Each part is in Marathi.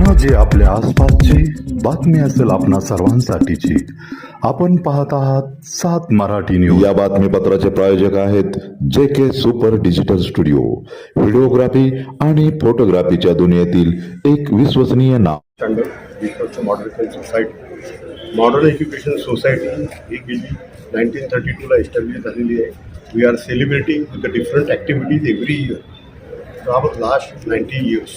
घटना जी आपल्या आसपासची बातमी असेल आपणा सर्वांसाठीची. आपण पाहत आहात 7 मराठी न्यूज. या बातमीपत्राचे प्रायोजक आहेत JK सुपर डिजिटल स्टुडिओ. व्हिडिओग्राफी आणि फोटोग्राफीच्या दुनियेतील एक विश्वसनीय नाव. Modern society modern education society ही गेली 1932ला एस्टॅब्लिश झालेली आहे. We are celebrating the different activities every year for last 90 years.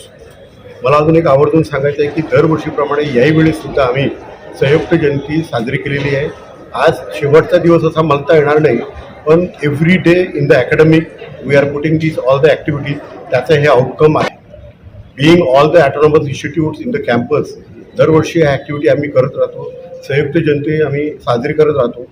मला अजून एक आवर्जून सांगायचं आहे की दरवर्षीप्रमाणे याही वेळेससुद्धा आम्ही संयुक्त जयंती साजरी केलेली आहे. आज शेवटचा दिवस असा म्हणता येणार नाही, पण every day in the academic we are putting this all the activities. त्याचं हे आउटकम आहे. Being all the autonomous institutes in the campus दरवर्षी ह्या ॲक्टिव्हिटी आम्ही करत राहतो. संयुक्त जयंती आम्ही साजरी करत राहतो.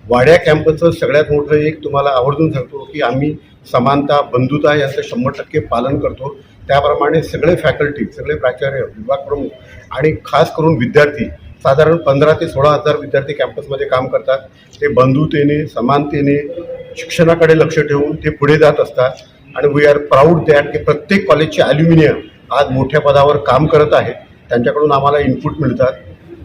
वाड्या कॅम्पसचं सगळ्यात मोठं एक तुम्हाला आवर्जून सांगतो की आम्ही समानता बंधुता यांचं 100% पालन करतो. त्याप्रमाणे सगळे फॅकल्टी, सगळे प्राचार्य, विभाग प्रमुख आणि खास करून विद्यार्थी, साधारण 15,000 ते 16,000 विद्यार्थी कॅम्पसमध्ये काम करतात. ते बंधुतेने, समानतेने, शिक्षणाकडे लक्ष ठेवून ते पुढे जात असतात. आणि वी आर प्राऊड दॅट की प्रत्येक कॉलेजचे ॲल्युमिनियम आज मोठ्या पदावर काम करत आहेत. त्यांच्याकडून आम्हाला इनपुट मिळतात.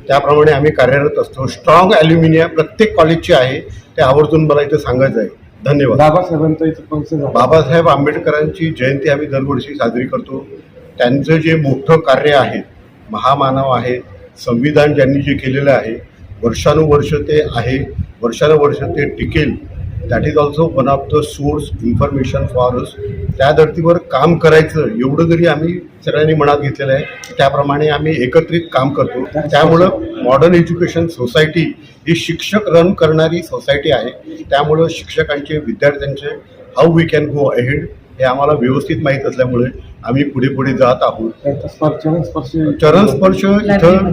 त्याप्रमाणे आम्ही कार्यरत असतो. स्ट्रॉंग ॲल्युमिनियम प्रत्येक कॉलेजचे आहे. ते आवर्जून मला इथं सांगायचं आहे. धन्यवाद. बाबासाहेब आंबेडकरांची जयंती आम्ही दरवर्षी साजरी करतो. त्यांचं जे मोठं कार्य आहे, महामानव आहे, संविधान ज्यांनी जे केलेलं आहे, वर्षानुवर्ष ते आहे, वर्षानुवर्ष ते टिकेल. That is also one of the source information for us. त्या धर्तीवर काम करायचं एवढं जरी आम्ही सगळ्यांनी मनात घेतलेलं आहे, त्याप्रमाणे आम्ही एकत्रित काम करतो. त्यामुळं मॉडर्न एज्युकेशन सोसायटी ही शिक्षक रन करणारी सोसायटी आहे. त्यामुळं शिक्षकांचे, विद्यार्थ्यांचे how we can go ahead हे आम्हाला व्यवस्थित माहीत असल्यामुळे आम्ही पुढे पुढे जात आहोत. चरणस्पर्श इथं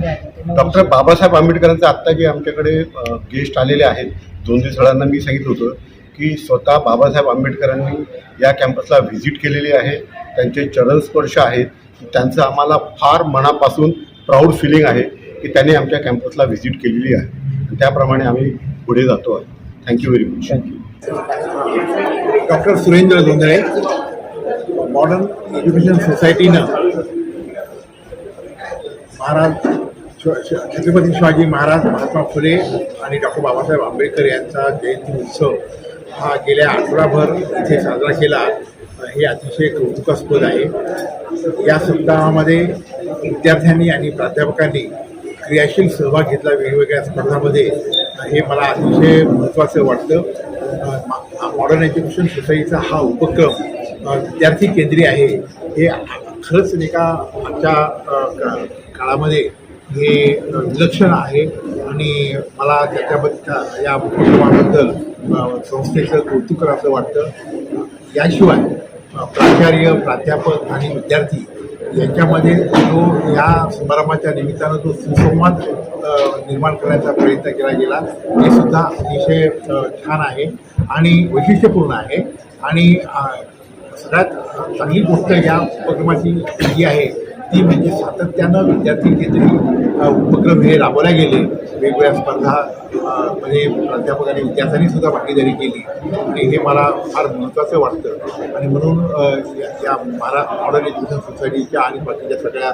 डॉक्टर बाबासाहेब आंबेडकरांचं आत्ता जे आमच्याकडे गेस्ट आलेले आहेत, 2 दिवसांना मी सांगितलं होतं की स्वतः बाबासाहेब आंबेडकरांनी या कॅम्पसला व्हिजिट केलेली आहे. त्यांचे चरणस्पर्श आहेत. त्यांचं आम्हाला फार मनापासून प्राऊड फिलिंग आहे की त्यांनी आमच्या कॅम्पसला व्हिजिट केलेली आहे. त्याप्रमाणे आम्ही पुढे जातो आहे. Thank you very much. Doctor Surendra Jondhale. Modern education सोसायटीनं छत्रपती शिवाजी महाराज, महात्मा फुले आणि डॉक्टर बाबासाहेब आंबेडकर यांचा जयंती उत्सव हा गेल्या आठवडाभर इथे साजरा केला. हे अतिशय कौतुकास्पद आहे. या सप्ताहामध्ये विद्यार्थ्यांनी आणि प्राध्यापकांनी क्रियाशील सहभाग घेतला वेगवेगळ्या स्पर्धांमध्ये. हे मला अतिशय महत्त्वाचं वाटतं. मॉडर्न एज्युकेशन सोसायटीचा हा उपक्रम विद्यार्थी केंद्रीय आहे. हे खरंच नाही का आजच्या काळामध्ये हे विलक्षण आहे. आणि मला त्याच्याबद्दल या उपक्रमाबद्दल संस्थेचं कौतुक करावं वाटतं. याशिवाय प्राचार्य, प्राध्यापक आणि विद्यार्थी यांच्यामध्ये जो या समारंभाच्या निमित्तानं जो सुसंवाद निर्माण करण्याचा प्रयत्न केला गेला, हे सुद्धा अतिशय छान आहे आणि वैशिष्ट्यपूर्ण आहे. आणि सगळ्यात चांगली गोष्ट या उपक्रमाची जी आहे ती म्हणजे सातत्यानं विद्यार्थी केंद्रीय उपक्रम हे राबवले गेले. वेगवेगळ्या स्पर्धा मध्ये प्राध्यापक आणि विद्यार्थ्यांनी सुद्धा भागीदारी केली आणि हे मला फार महत्त्वाचं वाटतं. आणि म्हणून या मॉडर्न एज्युकेशन सोसायटीच्या आणि बाकीच्या सगळ्या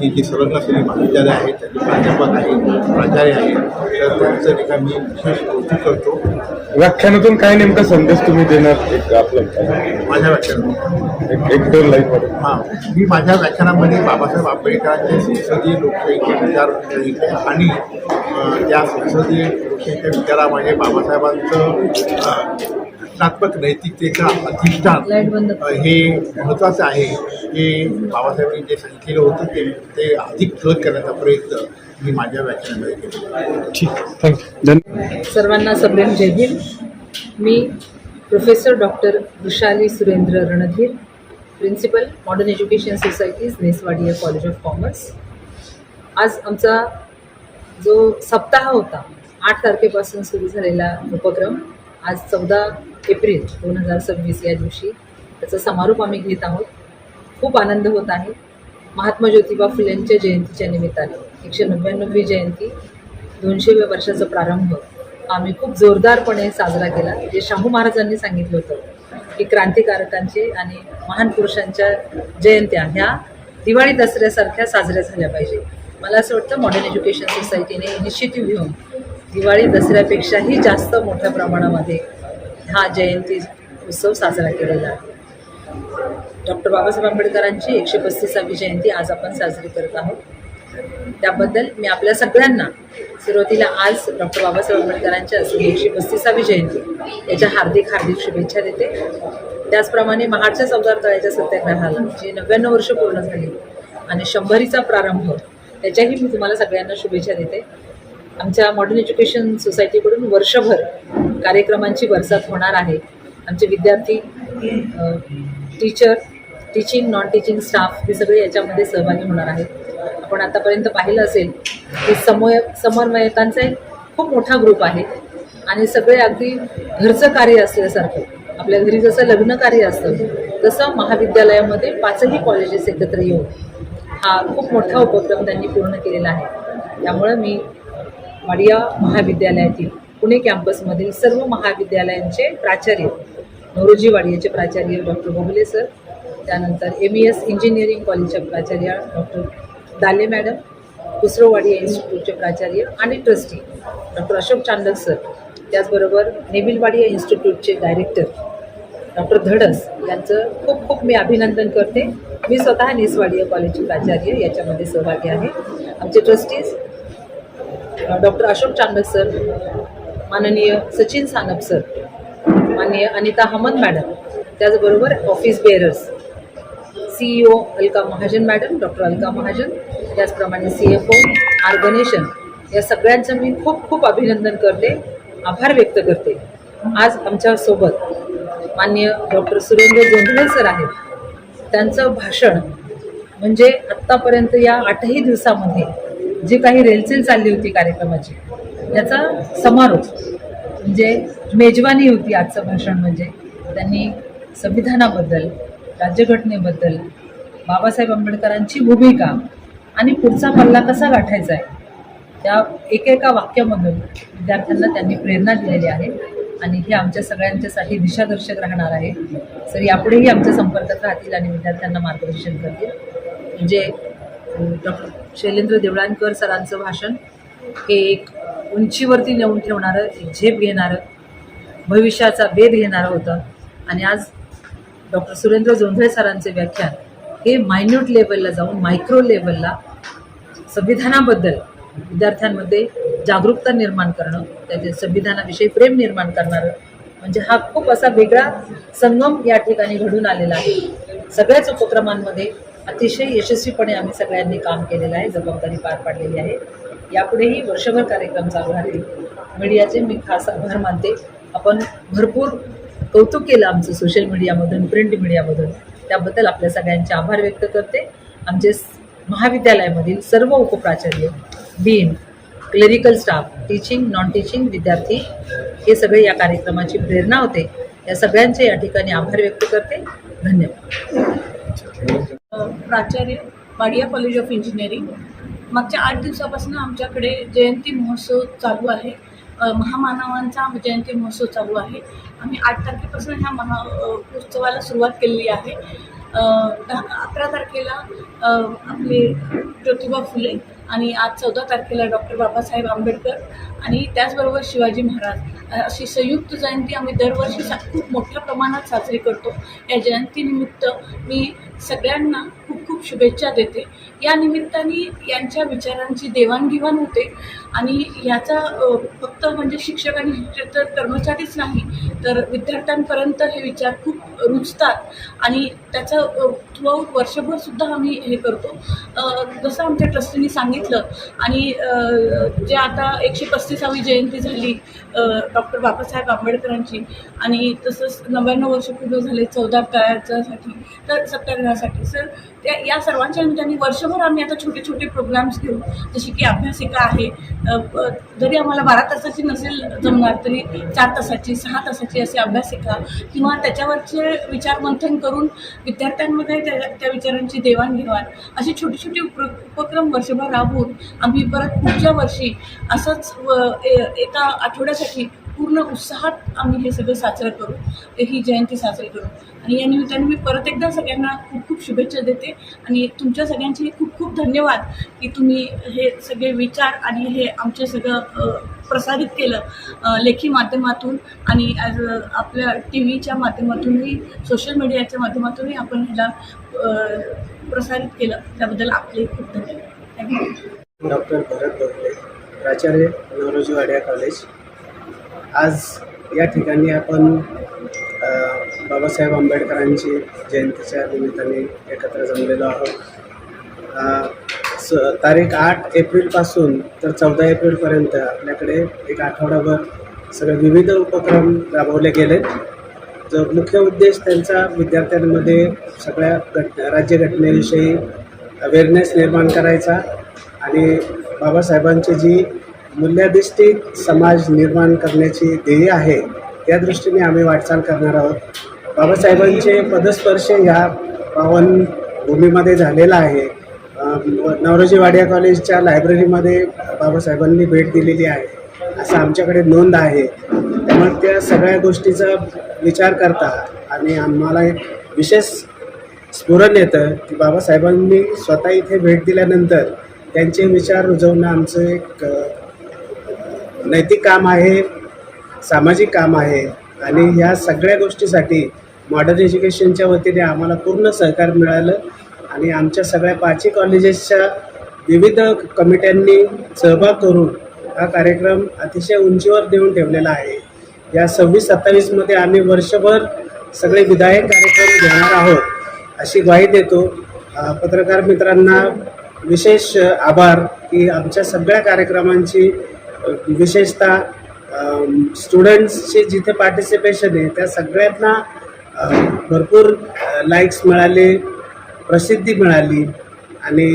जी संलग्न असलेली महाविद्यालय आहेत, त्याचे प्राध्यापक आहेत, प्राचार्य आहेत, तर त्यांचं एका मी विशेष कौतुक करतो. व्याख्यानातून काय नेमका संदेश तुम्ही देणार? माझ्या व्याख्यानात एक 2 लाईनमध्ये. मी माझ्या व्याख्यानामध्ये बाबासाहेब आंबेडकरांचे संसदीय लोकशाहीचे विचार आणि त्या संसदीय लोकशाहीच्या विचारामध्ये बाबासाहेबांचं घटनात्मक नैतिकतेचं अधिष्ठान हे महत्त्वाचं आहे. हे बाबासाहेबांनी जे सांगितलेलं होतं ते अधिक ठळक करण्याचा प्रयत्न मी माझ्या व्याख्यानामध्ये केला. ठीक, थँक्यू. सर्वांना सप्रेम जय हिंद. मी professor doctor Vrushali Surendra Randhir, principal modern education societies, Ness Wadia college of commerce. आज आमचा जो सप्ताह होता, 8 तारखेपासून सुरू झालेला उपक्रम, आज 14 एप्रिल 2026 या दिवशी त्याचा समारोप आम्ही घेत आहोत. खूप आनंद होत आहे. महात्मा ज्योतिबा फुलेंच्या जयंतीच्या निमित्ताने 199वी जयंती, 200व्या वर्षाचा प्रारंभ आम्ही खूप जोरदारपणे साजरा केला. जे शाहू महाराजांनी सांगितलं होतं की क्रांतिकारकांचे आणि महान पुरुषांच्या जयंत्या ह्या दिवाळी दसऱ्यासारख्या साजऱ्या झाल्या पाहिजे. मला असं वाटतं मॉडर्न एज्युकेशन सोसायटीने इनिशिएटिव्ह घेऊन दिवाळी दसऱ्यापेक्षाही जास्त मोठ्या प्रमाणामध्ये हा जयंती उत्सव साजरा केलेला आहे. डॉक्टर बाबासाहेब आंबेडकरांची 135वी जयंती आज आपण साजरी करत आहोत. त्याबद्दल मी आपल्या सगळ्यांना सुरुवातीला आज डॉक्टर बाबासाहेब आंबेडकरांच्या 135वी जयंती याच्या हार्दिक शुभेच्छा देते. त्याचप्रमाणे महाडच्या चौदार तळ्याच्या सत्याग्रहाला जी 99 वर्ष पूर्ण झाली आणि 100रीचा प्रारंभ त्याच्याही मी तुम्हाला सगळ्यांना शुभेच्छा देते. आमच्या मॉडर्न एज्युकेशन सोसायटीकडून वर्षभर कार्यक्रमांची बरसात होणार आहे. आमचे विद्यार्थी, teacher, teaching, non teaching staff हे सगळे याच्यामध्ये सहभागी होणार आहेत. आपण आतापर्यंत पाहिलं असेल की समन्वयकांचा एक खूप मोठा ग्रुप आहे आणि सगळे अगदी घरचं कार्य असल्यासारखं, आपल्या घरी जसं लग्न कार्य असतं तसं महाविद्यालयामध्ये 5ही कॉलेजेस एकत्र येऊन हा खूप मोठा उपक्रम त्यांनी पूर्ण केलेला आहे. त्यामुळं मी वाडिया महाविद्यालयातील पुणे कॅम्पसमधील सर्व महाविद्यालयांचे प्राचार्य, नवरोजी वाडियाचे प्राचार्य डॉक्टर गोगले सर, त्यानंतर MES इंजिनिअरिंग कॉलेजच्या प्राचार्य डॉक्टर दाले मॅडम, खुसरो वाडिया इन्स्टिट्यूटचे प्राचार्य आणि trustee doctor Ashok Chandak sir, त्याचबरोबर नेव्हिल वाडिया इन्स्टिट्यूटचे डायरेक्टर डॉक्टर धडस यांचं खूप खूप मी अभिनंदन करते. मी स्वतः नेसवाडिया कॉलेजची प्राचार्य याच्यामध्ये सहभागी आहे. आमचे trustees doctor Ashok Chandak sir, माननीय सचिन सानप सर, माननीय अनिता हमद मॅडम, त्याचबरोबर office bearers CEO Alka Mahajan madam, doctor Alka Mahajan, त्याचप्रमाणे CFO आर गणेशन, या सगळ्यांचं मी खूप खूप अभिनंदन करते, आभार व्यक्त करते. आज आमच्यासोबत माननीय डॉक्टर सुरेंद्र जोंधळे सर आहेत. त्यांचं भाषण म्हणजे आत्तापर्यंत या 8ही दिवसामध्ये जी काही रेलचेल चालली होती कार्यक्रमाची त्याचा समारोप म्हणजे मेजवानी होती. आजचं भाषण म्हणजे त्यांनी संविधानाबद्दल, राज्यघटनेबद्दल, बाबासाहेब आंबेडकरांची भूमिका आणि पुढचा पल्ला कसा गाठायचा आहे त्या एकेका वाक्यामधून विद्यार्थ्यांना त्यांनी प्रेरणा दिलेली आहे आणि हे आमच्या सगळ्यांच्यासाठी दिशादर्शक राहणार आहे. सर यापुढेही आमच्या संपर्कात राहतील आणि विद्यार्थ्यांना मार्गदर्शन करतील. म्हणजे डॉक्टर शैलेंद्र देवळानकर सरांचं भाषण हे एक उंचीवरती नेऊन ठेवणारं, एक झेप घेणारं, भविष्याचा वेध घेणारं होतं. आणि आज डॉक्टर सुरेंद्र जोंधळे सरांचे व्याख्यान हे मायन्यूट लेवलला जाऊन मायक्रो लेवलला संविधानाबद्दल विद्यार्थ्यांमध्ये जागरूकता निर्माण करणं, त्याचे संविधानाविषयी प्रेम निर्माण करणारं म्हणजे हा खूप असा वेगळा संगम या ठिकाणी घडून आलेला आहे. सगळ्याच उपक्रमांमध्ये अतिशय यशस्वीपणे आम्ही सगळ्यांनी काम केलेलं आहे, जबाबदारी पार पाडलेली आहे. यापुढेही वर्षभर कार्यक्रम चालू राहतील. मीडियाचे मी खास आभार मानते. आपण भरपूर कौतुक केलं आमचं सोशल मीडियामधून, प्रिंट मीडियामधून, त्याबद्दल आपल्या सगळ्यांचे आभार व्यक्त करते. आमचे महाविद्यालयामधील सर्व उपप्राचार्य, dean, clerical staff, teaching, non teaching, विद्यार्थी हे सगळे या कार्यक्रमाची प्रेरणा होते. या सगळ्यांचे या ठिकाणी आभार व्यक्त करते. धन्यवाद. प्राचार्य, वाडिया कॉलेज ऑफ इंजिनिअरिंग. मागच्या 8 दिवसापासून आमच्याकडे जयंती महोत्सव चालू आहे. महामानवांचा जयंती महोत्सव चालू आहे. आम्ही 8 तारखेपासून ह्या उत्सवाला सुरुवात केलेली आहे. 11 तारखेला आपले ज्योतिबा फुले आणि आज 14 तारखेला डॉक्टर बाबासाहेब आंबेडकर आणि त्याचबरोबर शिवाजी महाराज अशी संयुक्त जयंती आम्ही दरवर्षी खूप मोठ्या प्रमाणात साजरी करतो. या जयंतीनिमित्त मी सगळ्यांना खूप खूप शुभेच्छा देते. या निमित्ताने यांच्या विचारांची देवाणघेवाण होते आणि ह्याचा फक्त म्हणजे शिक्षक आणि शिक्षक कर्मचारीच नाही तर विद्यार्थ्यांपर्यंत हे विचार खूप रुजतात आणि त्याचं थ्रूआउट वर्षभरसुद्धा आम्ही हे करतो. जसं आमच्या ट्रस्टींनी सांगितलं आणि जे आता 135वी जयंती झाली डॉक्टर बाबासाहेब आंबेडकरांची आणि तसंच 99 वर्ष पूर्ण झाले 14 तळ्याच्यासाठी तर सत्याग्रहासाठी. सर या सर्वांच्या निमित्ताने वर्षभर आम्ही आता छोटे छोटे प्रोग्राम्स घेऊ, जसे की अभ्यासिका आहे. जरी आम्हाला 12 तासाची नसेल जमणार तरी 4 तासाची 6 तासाची असे अभ्यासिका किंवा त्याच्यावरचे विचारमंथन करून विद्यार्थ्यांमध्ये त्या विचारांची देवाणघेवाण अशी छोटी छोटी उपक्रम वर्षभर राबवून आम्ही परत पुढच्या वर्षी असंच एका आठवड्यासाठी पूर्ण उत्साहात आम्ही हे सगळं साजरं करू, ही जयंती साजरी करू. आणि या निमित्ताने मी परत एकदा सगळ्यांना खूप खूप शुभेच्छा देते आणि तुमच्या सगळ्यांचे खूप खूप धन्यवाद की तुम्ही हे सगळे विचार आणि हे आमचे सगळं प्रसारित केलं लेखी माध्यमातून आणि आपल्या टी व्हीच्या माध्यमातूनही, सोशल मीडियाच्या माध्यमातूनही आपण ह्याला प्रसारित केलं. त्याबद्दल आपले खूप धन्यवाद. थँक्यू. डॉक्टर भरत बोगले, प्राचार्य नवरोजी वाडिया कॉलेज. आज या ठिकाणी आपण बाबासाहेब आंबेडकरांची जयंतीच्या निमित्ताने एकत्र जमलेलो आहोत. तारीख 8 एप्रिलपासून तर 14 एप्रिलपर्यंत आपल्याकडे एक आठवडाभर सगळे विविध उपक्रम राबवले गेले. जो मुख्य उद्देश त्यांचा विद्यार्थ्यांमध्ये सगळ्या राज्यघटनेविषयी अवेअरनेस निर्माण करायचा आणि बाबासाहेबांची जी मूल्याधिष्ठित समाज निर्माण करण्याची ध्येय आहे त्या दृष्टीने आम्ही वाटचाल करणार आहोत. बाबासाहेबांचे पदस्पर्श ह्या पावन भूमीमध्ये झालेला आहे. नवरोजी वाडिया कॉलेजच्या लायब्ररीमध्ये बाबासाहेबांनी भेट दिलेली आहे असं आमच्याकडे नोंद आहे. त्यामुळे त्या सगळ्या गोष्टीचा विचार करता आणि आम्हाला एक विशेष स्फुरण येतं की बाबासाहेबांनी स्वतः इथे भेट दिल्यानंतर त्यांचे विचार रुजवणं आमचं एक नैतिक काम आहे, सामाजिक काम आहे. आणि ह्या सगळ्या गोष्टीसाठी मॉडर्न एज्युकेशनच्या वतीने आम्हाला पूर्ण सहकार्य मिळालं आणि आमच्या सगळ्या 5ही कॉलेजेसच्या विविध कमिट्यांनी सहभाग करून हा कार्यक्रम अतिशय उंचीवर देऊन ठेवलेला आहे. या 26-27मध्ये आम्ही वर्षभर सगळे विधायक कार्यक्रम घेणार आहोत अशी ग्वाही देतो. पत्रकार मित्रांना विशेष आभार की आमच्या सगळ्या कार्यक्रमांची विशेषतः स्टुडंट्सची जिथे पार्टिसिपेशन आहे त्या सगळ्यांना भरपूर लाईक्स मिळाले, प्रसिद्धी मिळाली आणि